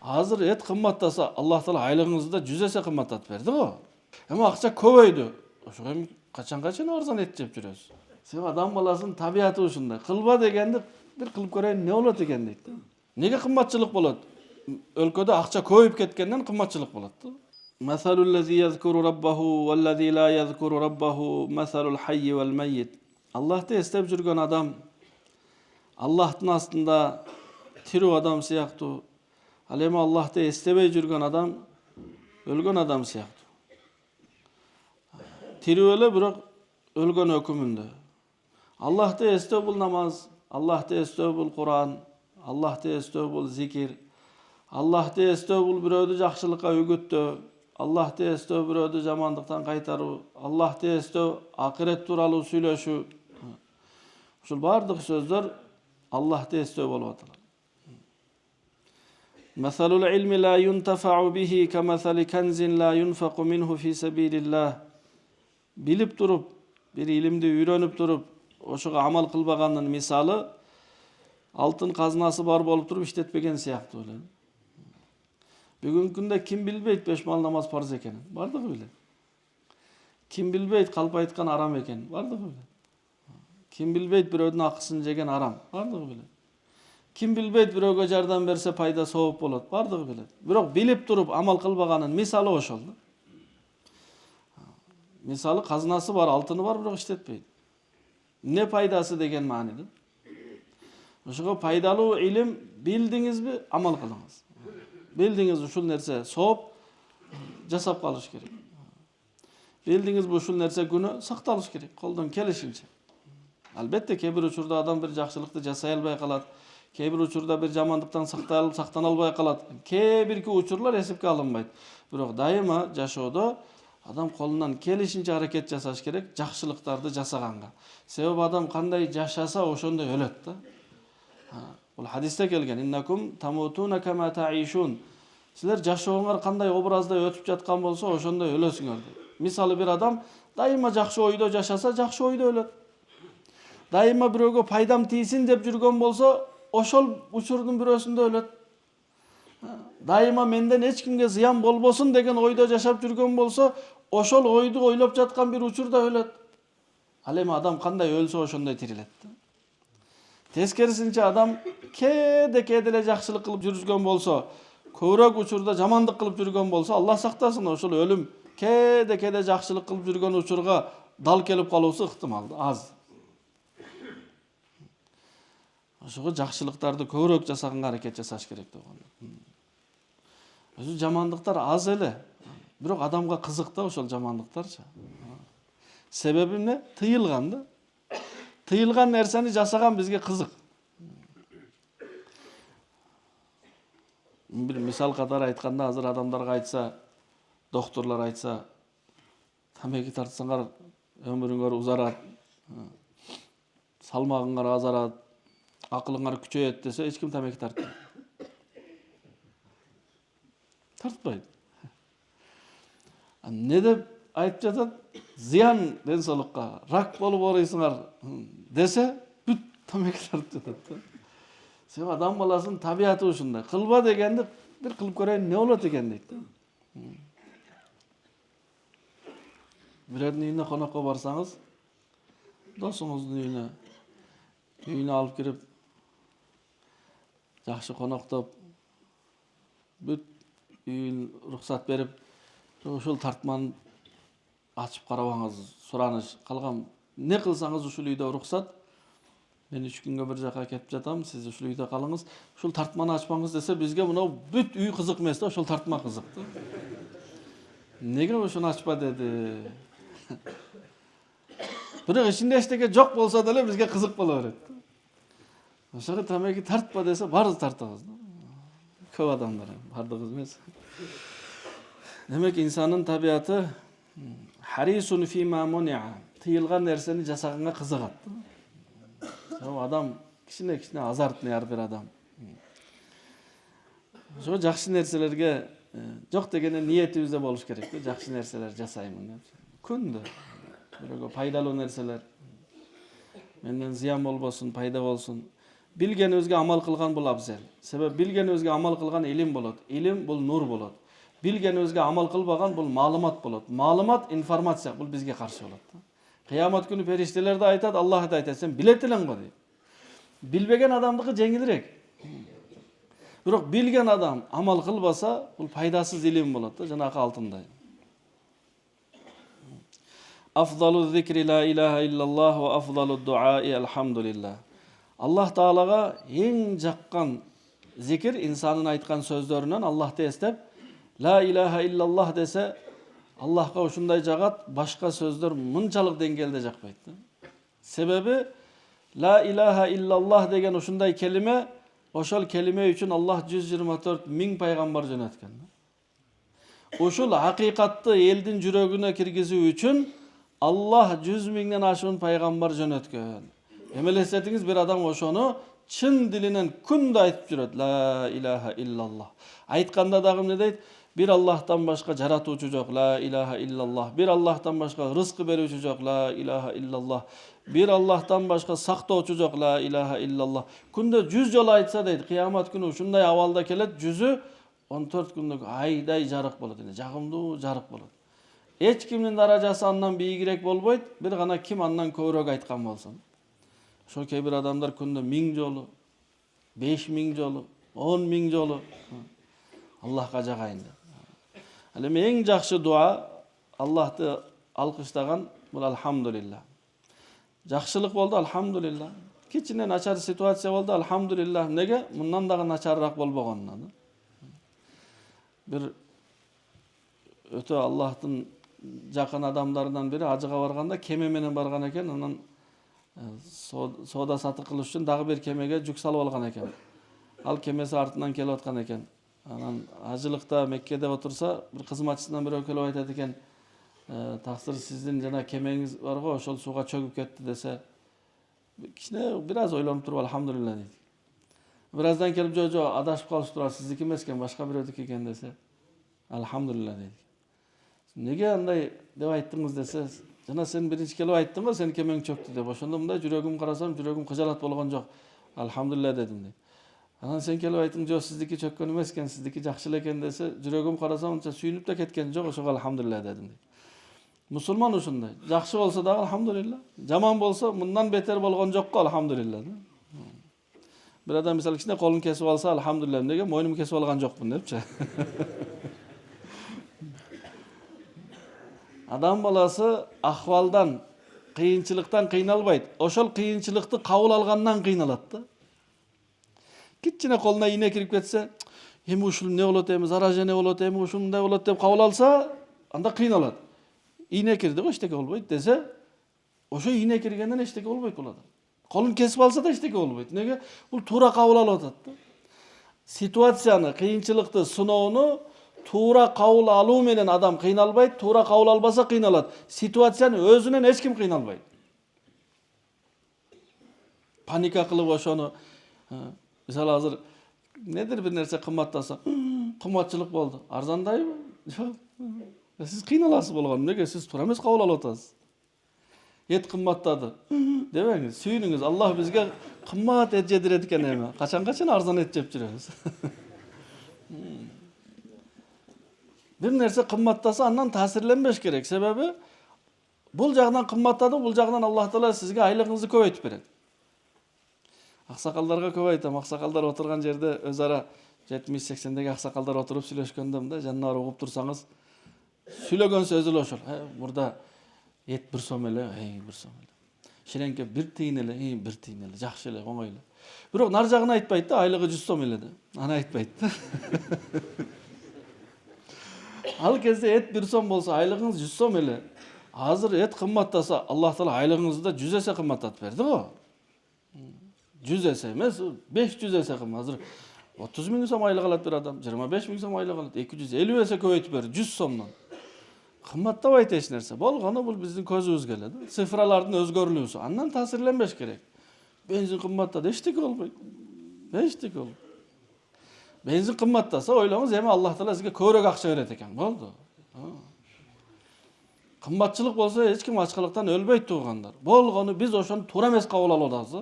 Азыр эт кымбаттаса, Аллах Таала айлыгыңызды 100 есе кымбаттатып берди го. Эми акча көбөйдү. Ошого эми качан арзан эт жеп жүрөбүз. Себеби адам баласынын табияты ушундай. Кылба дегенди бир кылып көрөйүн, не болот экен дейт. Неге кымбатчылык болот? Өлкөдө акча көбөйүп кеткенден кымбатчылык болот. Масалул лази язкуру раббаху валлази ла язкуру раббаху масалул хайи вал майит. Аллахты эстеп жүргөн адам Аллахтын астында тирүү адам сыяктуу. Ал эми Аллахты эстебей жүргөн адам өлгөн адам сыяктуу. Тирүү эле, бирок өлгөн өкүмүндө. Аллахты эстөө бул намаз, Аллахты эстөө бул Кур'ан, Аллахты эстөө бул зикир, Аллахты эстөө бул бирөөдү жакшылыкка үгүттөө, Аллахты эстөө бирөөдү жамандыктан кайтаруу, Аллахты эстөө акырет тууралуу сүйлөшүү. Ушул бардык сөздөр Аллахты эстөө болуп атат. Масалул илми ла юнтафау бихи камасали канзин ла юнфаку минху фи сабилиллах. Билип туруп, бир илимди үйрөнүп туруп, ошого амал кылбагандын мисалы алтын казынасы бар болуп туруп иштетпеген сыяктуу эле. Бүгүнкү күндө ким билбейт 5 мал намаз парз экенин? Бардыгы билет. Ким билбейт калп айткан арам экенин? Бардыгы билет. Ким билбейт бирөөдүн акысын жеген арам? Бардыгы билет. Ким билбейт бирөөгө жардам берсе пайда сооп болот? Бардыгы билет. Бирок билип туруп амал кылбаганын мисалы ошол. Мисалы казынасы бар, алтыны бар, бирок иштетпейт. Не пайдасы деген мааниде? Ошого пайдалуу илим билдиңизби, амал кылыңыз. Билдиңиз ушул нерсе сооп жасап калыш керек. Билдиңиз ушул нерсе күнөө сакталыш керек, колдон келишинче. Албетте кээ бир учурда адам бир жакшылыкты жасай албай калат. Кээ бир учурда бир жамандыктан сактана албай калат. Кээ бирки учурлар эсепке алынбайт. Бирок дайыма жашоодо адам колунан келишинче аракет жасаш керек жакшылыктарды жасаганга. Себеби адам кандай жашаса ошондой өлөт да. Бул хадисте келген: "Иннакум тамутуна кама таишун." Силер жашооңор кандай образда өтүп жаткан болсо, ошондой өлөсүңөр. Мисалы бир адам дайыма жакшы ойдо жашаса, жакшы ойдо өлөт. Дайыма бирөөгө пайдам тийсин деп жүргөн болсо, ошол учурдун бирөөсүндө өлөт. Дайыма менден эч кимге зыян болбосун деген ойдо жашап жүргөн болсо, ошол ойду ойлоп жаткан бир учурда өлөт. Ал эми адам кандай өлсө ошондой тирилет. Тескерисинче адам кээде эле жакшылык кылып жүргөн болсо, көбүрөөк учурда жамандык кылып жүргөн болсо, Аллах сактасын, ошол өлүм кээде жакшылык кылып жүргөн учурга дал келип калуусу ыктымал аз. Ошого жакшылыктарды көбүрөөк жасаганга аракет жасаш керек болгон. Өзү жамандыктар аз эле, бирок адамга кызык да ошол жамандыктарчы. Себеби эмне? Тыйылган да. Тыйылган нерсени жасаган бизге кызык. Бир мисал катары айтканда, азыр адамдарга айтса, докторлор айтса, тамеки тартсаңар өмүрүңөр узарат, салмагыңар азарат, акылыңар күчөйөт десе, эч ким тамеки тартпайт. Тартпайт. Не деп айтып жатат? Зыян ден соолукка, рак болуп ооруйсуңар десе, бүт тамеки тартып жатат. Себеби адам баласынын табияты ушундай. Кылба дегенди бир кылып көрөйүн, не болот экен дейт. Бирөөнүн үйүнө конокко барсаңыз, досуңуздун үйүнө алып кирип, жакшы коноктоп, бүт үйүн уруксат берип, ушул тартманы ачып карабаңыз, сураныш калган. Не кылсаңыз ушул үйдө уруксат. Мен 3 күнгө бир жака кетип жатам, сиз ушул үйдө калыңыз. Ушул тартманы ачпаңыз десе, бизге мына бүт үй кызык эмес да, ошол тартма кызык да. Неге ушуну ачпа деди? Бирок ичинде эчтеке жок болсо деле бизге кызык боло берет. Ошого тамеки тартпа десе, баарыбыз тартабыз да. Көп адамдар, бардыгыбыз эмес. Демек инсандын табияты харисун фима муниа. Тыйылган нерсени жасаганга кызыгат. Адам кичине азартный ар бир адам. Ошо жакшы нерселерге жок дегенде ниетибизде болуш керек. Жакшы нерселер жасаймын деп. Күндө бирөөгө пайдалуу нерселер. Менден зыян болбосун, пайда болсун. Bilgenibizge amal kılgan bul abzel. Sebep bilgenibizge amal kılgan ilim bolat. İlim bul nur bolat. Bilgenibizge amal kılbagan bul malumat bolat. Malumat informasiya bul bizge karşı bolat. Kıyamet günü perişteler de aytat, Allah da aytat. Sen biletilen mi deyip. Bilbegen adamdıkı jengilirek. Biroq bilgen adam amal kılbasa bul paydasız ilim bolat da janakı altınday. Afdalu zikri la ilaha illallah ve afdalu duai elhamdülillah. Allah Taala'ga en jakkan zikir insanın aytkan sözlerinden Allah'ta estep la ilaha illallah dese Allah'a uşunday jagat başka sözler mınçalık dengelde jakpayt. Sebebi la ilaha illallah degen uşunday kelime oşol kelime üçün Allah 124 ming paygambar jönötken. Oşul hakikatty eldin jürögüne kirgizүү üçün Allah 100 mingden aşkın paygambar jönötken. Emelesetiңiz bir adam oşonu çın dilinen күндө aytıp жүрөt. La ilaha illallah. Aytkanda dagы ne deyt? Bir Allah'tan başka jaratuvçu jok. La ilaha illallah. Bir Allah'tan başka rızkı berүүчү jok. La ilaha illallah. Bir Allah'tan başka saktooçu jok. La ilaha illallah. Күндө 100 jol aytsa deyt. Kıyamet günü uşunday avalda kelet. 100'ü 14 күндүк ayday жарык болот. Жагымдуу жарык болот. Hiç kimnin darajası andan biyigirek bolboyt. Bir gana kim andan kövrök aytkan bolsun. Şol bir adamlar күндө 1000 jolu, 5000 jolu, 10.000 jolu Allah'a jagayındı. Alem en jakşı dua Allah'ты alkışlagan bul alhamdulillah. Jakşılık boldu alhamdulillah. Kiçine naçar situasiya boldu alhamdulillah. Nege? Mundan dagı naçarrak bolbogondan. Bir öte Allah'tın jakın adamlarından biri hacıga barganda keme menen bargan eken, ondan soda satı kılış üçün dagı bir kemege juk salып algan eken. Al kemesi артынан kelip atkan eken. Anan hacılıkta Mekke'de otursa bir kızmatçısından biri kelip aytat eken, taksir sizin jana kemeniz var go, oşol suga çöküp ketti dese, kişine biraz oylanıp turup alhamdulillah deydi. Birazdan kelip jo adaşıp kalıp turar, sizniki emesken başka bireudiki eken dese, alhamdulillah deydi. Nege anday dep ayttыңыз dese, jana sen birinci kelip ayttın go, senin kemeň çöktü dep. Oşonda mындай жүрөгүm карасам, жүрөгүm кыжалат болгон жок. Alhamdulillah dedim deydi. Anan sen kelip ayttың, jo sizdiki çökkөн emesken, sizdiki jakşı eken dese, жүрөгүm karasam unça sүйünüp de ketken jok, oşoga alhamdulillah dedim deydi. Musulman uşunday. Jakşı bolsa da alhamdulillah. Jaman bolsa mundan beter bolgon jokko alhamdulillah. Bir adam misal içinde kolunu kesip alsa alhamdulillah nege, moynumu kesip algan jokmun depçi. Adam balası ahvaldan, kıyınçılıktan kıynalbayt. Oşol kıyınçılıkты kabul algandan kıynalatdı. Kitçine koluna iğne kirip ketse, hem uşul ne bolot, hem zaraja ne bolot, hem uşul ne bolot dep kabul alsa, anda kıynalat. İğne kirdi o eşteki olbayt dese, oşo iğne kirgenden eşteki olbayt buladı. Kolun kesip alsa da eşteki olbayt. Nege? Bu tuğra kabul alatatdı. Situasiyany, kıyınçılıkты, sınoonu tuğra kabul alуу menen adam kıynalbayt, tuğra kabul albasa kıynalat. Situasiyanı özünen hiç kim kıynalbayt. Panika kılıp oşonu, misal hazır nedir bir nerse kımmatlasa, kımmatçılık boldu. Arzandayбы? Yok. Siz kıynalasız bolgan, nege siz tuğra emes kabul alatasız. Et kımmatladı. Demeňiz, sүйünüňiz. Allah bizge kımmat et jediret eken eme. Kaçan arzan et jep жүрөbüz. Bir nerse kımmatlasa andan tasirlenmеш gerek. Sebebi bul jagdan kımmatladı, bul jagdan Allah Taala sizge aylыгыңызды köpeytip beret. Aksakallarga köp aytam. Aksakallar oturgan jerde özara 70-80'deki aksakallar oturup süйлөшкөндө da janına ugup tursaňız süйлөгөн sözü oşol. Burada et 1 so'm ele, 1 so'm ele. Şirenke 1 tiyin ele, 1 tiyin ele. Jakşı ele, oňoy ele. Biroq nar jagına aytpayt da, aylыгы 100 so'm ele de. Ana aytpayt da. Al kezde et 1 so'm bolsa, aylыгыңыз 100 so'm ele. Hazır et kımmatlasa, Allah Taala aylыгыңызды da 100 есе kımmatlatıp berdi go. 100 есе emes, 500 есе kımmat. Hazır 30 ming so'm aylыk alat bir adam, 25 ming so'm aylыk alat, 250 есе köpeytip berdi 100 so'mdan. Kımmatlabayt eç nerse. Bolgonu bul bizdin közübüz geledi. Sıfıralardın özgörlüğüsü. Andan tasirlenmеш gerek. Benzin kımmatladı. Eştik olmayı. Eştik ol. Benzin kımmatlasa oylamız hem Allah Taala sizge kövrek akça beret eken. Boldu. Kımmatçılık bolsa hiç kim açkılıktan ölbeyt tuğanlar. Bolgonu biz oşonu tuğra emes kabul alabız.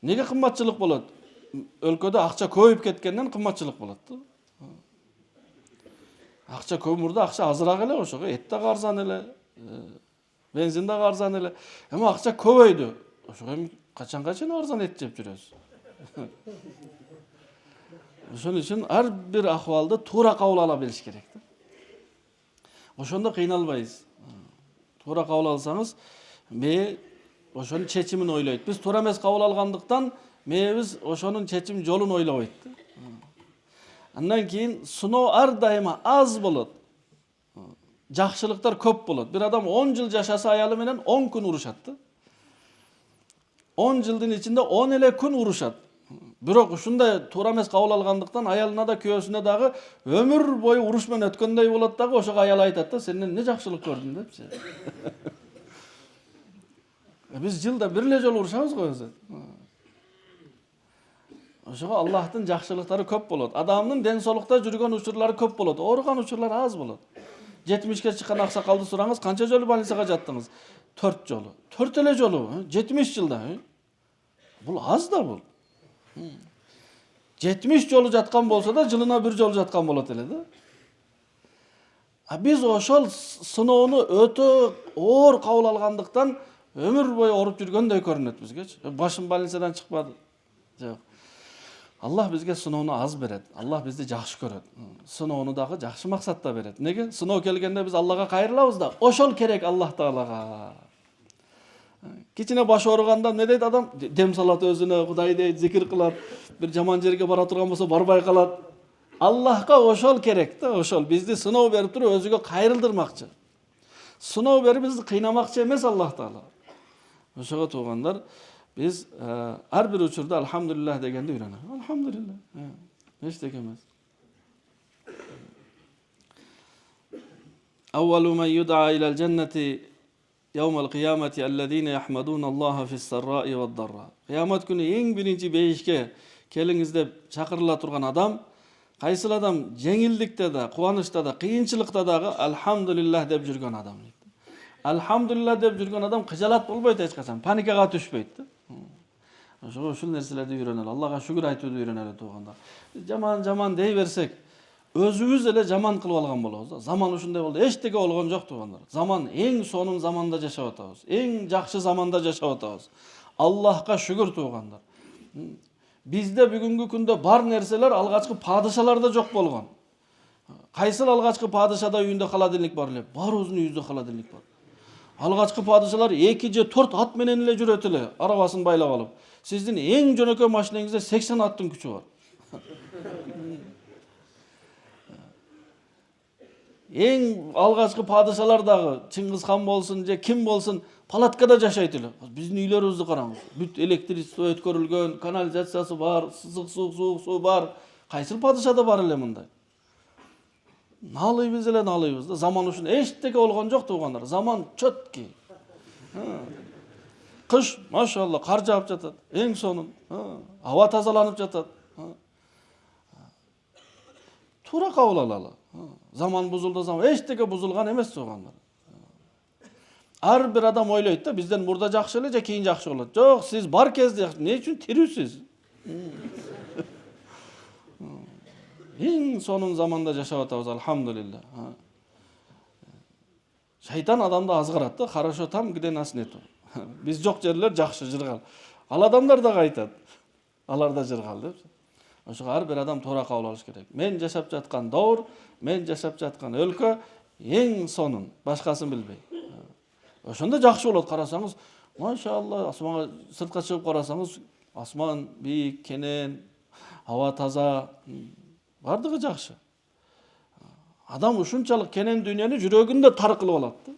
Nega qimmatchilik bo'ladi? Өлкөдө акча көбөйүп кеткенден кымбатчылык болот да. Акча көмүрдө акча азыраак эле ошого, эт да арзан эле, бензин да арзан эле. Эми акча көбөйдү. Ошого эми качанга чейин арзан эт жеп жүрөбүз. Ошон үчүн ар бир акыбалды туура кабыл ала билиш керек да. Ошондо кыйналбайбыз. Туура кабыл алсаңыз, мээ ошонун чечимин ойлойт. Биз туура эмес кабыл алгандыктан мээбиз ошонун чечим жолун ойлобойт. Андан кийин сыноо ар дайыма аз болот. Жакшылыктар көп болот. Бир адам 10 жыл жашаса аялы менен 10 күн урушат да. 10 жылдын ичинде 10 эле күн урушат. Бирок ушундай туура эмес кабыл алгандыктан аялына да күйөөсүнө дагы өмүр бою уруш менен өткөндөй болот дагы, ошого аял айтат да, сенден эмне жакшылык көрдүм депчи. Биз жылда бир эле жолу урушабыз го өзү. Ошого Аллахтын жакшылыктары көп болот. Адамдын ден соолукта жүргөн учурлары көп болот. Ооруган учурлар аз болот. 70ке чыккан аксакалды сураңыз, канча жолу больницага жаттыңыз? 4 жолу. 4 эле жолу, 70 жылда. Бул аз да бул. 70 жолу жаткан болсо да жылына бир жолу жаткан болот эле да. Биз ошол сыноону өтө оор кабыл алгандыктан өмүр бою ооруп жүргөндөй көрүнөт бизгечи. Башым больницадан чыкпады. Жок. Аллах бизге сыноону аз берет. Аллах бизди жакшы көрөт. Сыноону дагы жакшы максатта берет. Неге? Сыноо келгенде биз Аллага кайрылабыз да. Ошол керек Аллах Таалага. Кичине баш ооруганда эмне дейт адам? Дем салат өзүнө, Кудай дейт, зикир кылат. Бир жаман жерге бара турган болсо барбай калат. Аллахка ошол керек да, ошол бизди сыноо берип туруп өзүгө кайрылдырмакчы. Сыноо берип бизди кыйнамакчы эмес Аллах Таала. Ошого туугандар, biz ар бир учурда алхамдулиллах дегенди үйрөнөбүз. Алхамдулиллах. Эчтеке эмес. Awwalu man yud'a ila al-jannati yawm al-qiyamati alladhina yahmaduna Allaha fis-sarra'i wad-darra. Kıyamet günü эң биринчи бейишке келиңиз деп чакырыла турган адам, кайсыл адам жеңилдикте да, кубанычта да, кыйынчылыкта дагы алхамдулиллах деп жүргөн адам. Алхамдулиллах деп жүргөн адам кыжалат болбойт эч качан, паникага түшпөйт да. Ошого ушул нерселерди үйрөнөлү. Аллага шүгүр айтууду үйрөнөлү туугандар. Жаман дей берсек, өзүбүз эле жаман кылып алган болобуз. Заман ушундай болду. Эчтеке болгон жок туугандар. Заман эң сонун заманда жашап атабыз. Эң жакшы заманда жашап атабыз. Аллахка шүгүр туугандар. Бизде бүгүнкү күндө бар нерселер алгачкы падышаларда жок болгон. Кайсыл алгачкы падышада үйүндө холодильник бар эле? Баарыбыздын үйүбүздө холодильник бар. Алгачкы падышалар 2 же 4 ат менен эле жүрөт эле, арабасын байлап алып. Сиздин эң жөнөкөй машинеңизде 80 аттын күчү бар. Эң алгачкы падышалар дагы Чыңгыз хан болсун же ким болсун палаткада жашайт эле. Биздин үйлөрүбүздү караңыз. Бүт электричество өткөрүлгөн, канализациясы бар, сызык суу бар. Кайсыл падышада бар эле мындай? Налыйбыз эле налыйбыз да. Заман ушун эчтеке болгон жок туугандар. Заман чөтки. Кыш, машалла, кар жаап жатат. Эң сонун. Аба тазаланып жатат. Туура кабыл алалы. Заман бузулду, заман эчтеке бузулган эмес туугандар. Ар бир адам ойлойт да, бизден мурда жакшы эле же кийин жакшы болот. Жок, сиз бар кезде эмне үчүн тирүүсүз? Эң сонун заманда жашап атабыз, алхамдулилlah. Шайтан адамды азгырат да, хорошо там, где нас нету. Биз жок жерлер жакшы жыргал. Ал адамдар дагы айтат. Алар да жыргал деп. Ошого ар бир адам туура кабыл алыш керек. Мен жашап жаткан доор, мен жашап жаткан өлкө эң сонун, башкасын билбей. Ошондо жакшы болот, карасаңыз, машалла, асманга сыртка чыгып карасаңыз, асман бийик, кенен, аба таза, бардыгы жакшы. Адам ушунчалык кенен дүйнөнү жүрөгүндө тар кылып алат да.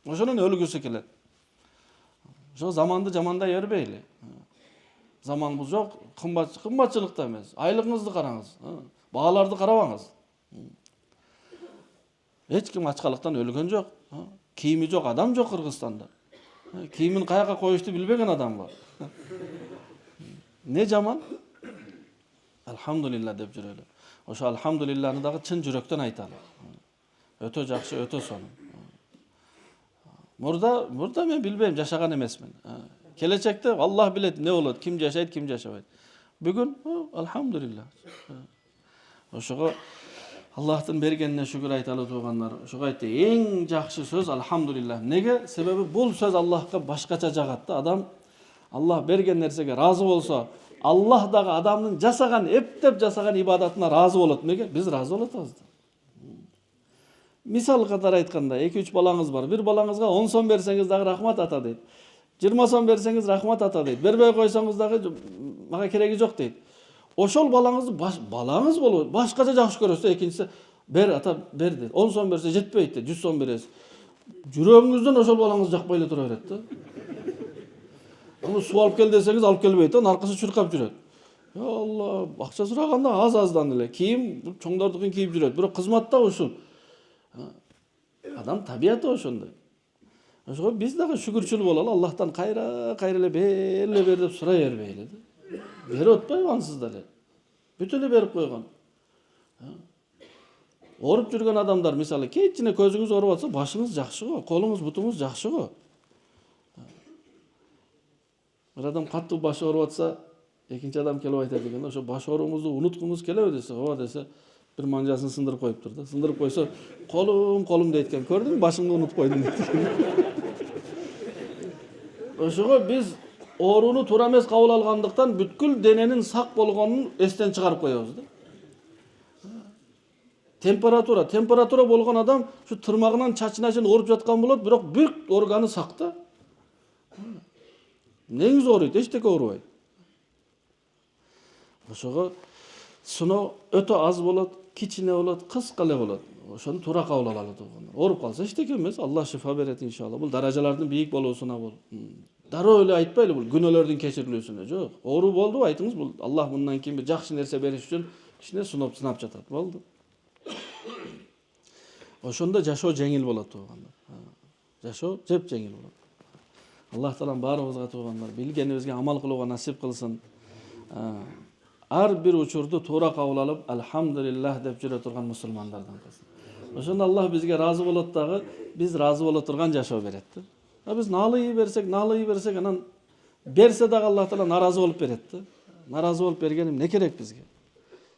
Ошонун өлгүсү келет. Ошо заманды жамандай бербейли. Заман бул жок, кымбатчылыкта эмес. Айлыгыңызды караңыз, бааларды карабаңыз. Эч ким ачкалыктан өлгөн жок. Кийими жок адам жок Кыргызстанда. Кийимин каяка коюшту билбеген адам бар. Не жаман? Алхамдулилlah деп жүрөлү. Ошо алхамдулиллахны дагы чын жүрөктөн айталы. Өтө жакшы, өтө сонун. Мурда мен билбейм, жашаган эмесмин. Келечекte Allah bilet ne olur, kim yaşaydı, kim yaşamaydı. Bugün alhamdulillah. Oşoga Allah'tan bergenine şükür aytalı tuğanlar. Oşoga aytdı, en жақсы söz alhamdulillah. Nege? Sebebi bul söz Allah'a başkaça jagatta. Adam Allah bergen nersege razı olsa, Allah dağı adamın jasagan, eптеп jasagan ibadatına razı bolat. Nege? Biz razı bolatабыз. Misal kadar aytkanda 2-3 balаңыз бар. Bir balаңызга 10 сом берсеңиz дагы рахмат ата дейт. 20 сом берсеңиz рахмат ата дейт. Бербей койсоңуз дагы мага кереги жок дейт. Ошол балаңызды балаңыз болот. Башкача жакшы көрөсүз. Экинчиси бер ата бер дейт. 10 сом берсе жетпейт дейт. 100 сом бересиз. Жүрөгүңүздөн ошол балаңыз жакпай эле тура берет да. Аны суу алып кел десеңиз алып келбейт да, аркасы чуркап жүрөт. Ya Allah, акча сураганда аз-аздан эле. Кийим чоңдордукун кийип жүрөт. Бирок кызматта ушул. Адам табияты ошондой. Ошого биз дагы шүгүрчүл болалы, Аллахтан кайра эле бер деп сурай бербейли да. Берип атпайбы ансыз деле. Бүт эле берип койгон. Оруп жүргөн адамдар, мисалы, кечине көзүңүз ооруп атса, башыңыз жакшы го, колуңуз, бутуңуз жакшы го. Bir adam катуу башы ооруп атса, экинчи адам келип айтат экен, ошо баш ооруңузду унуткуңуз келеби десе, ооба десе, bir манжасын сындырып коюптур да. Сындырып койсо, колум дейт экен. Көрдүң, башыңды унутуп койдуң дейт экен. Ошого биз ооруну туура эмес кабыл алгандыктан бүткүл дененин сак болгонун эстен чыгарып коебуз да. Температура болгон адам şu тырмагынан чачына чейин ооруп жаткан болот, бирок бүт органы сак да. Неңиз ооруйт, эчтеке оорубайт. Ошого сыноо өтө аз болот, кичине болот, кыска эле болот. Ошону туура кабыл алалы болгон. Ооруп калса эчтеке эмес, Алла шифа берет иншалла. Бул даражалардын бийик болуусуна бул. Дароо эле айтпайлы бул күнөөлөрдүн кечирилүүсүнө. Жок, оору болду айтыңыз, бул Аллах мындан кийин бир жакшы нерсе бериш үчүн кичине сынап жатат. Болду. Ошондо жашоо жеңил болот туугандар. Жашоо жеп жеңил болот. Аллах таалам баарыбызга туугандар билгенибизге амал кылууга насип кылсын. Ар бир учурду туура кабыл алып, алхамдулиллах деп жүрө турган мусулмандардан кылсын. Ошондо Аллах бизге разы болот дагы, биз разы боло турган жашоо берет. Биз налый берсек, анан берсе дагы Аллах таала наразы болуп берет. Наразы болуп берген эмне керек бизге?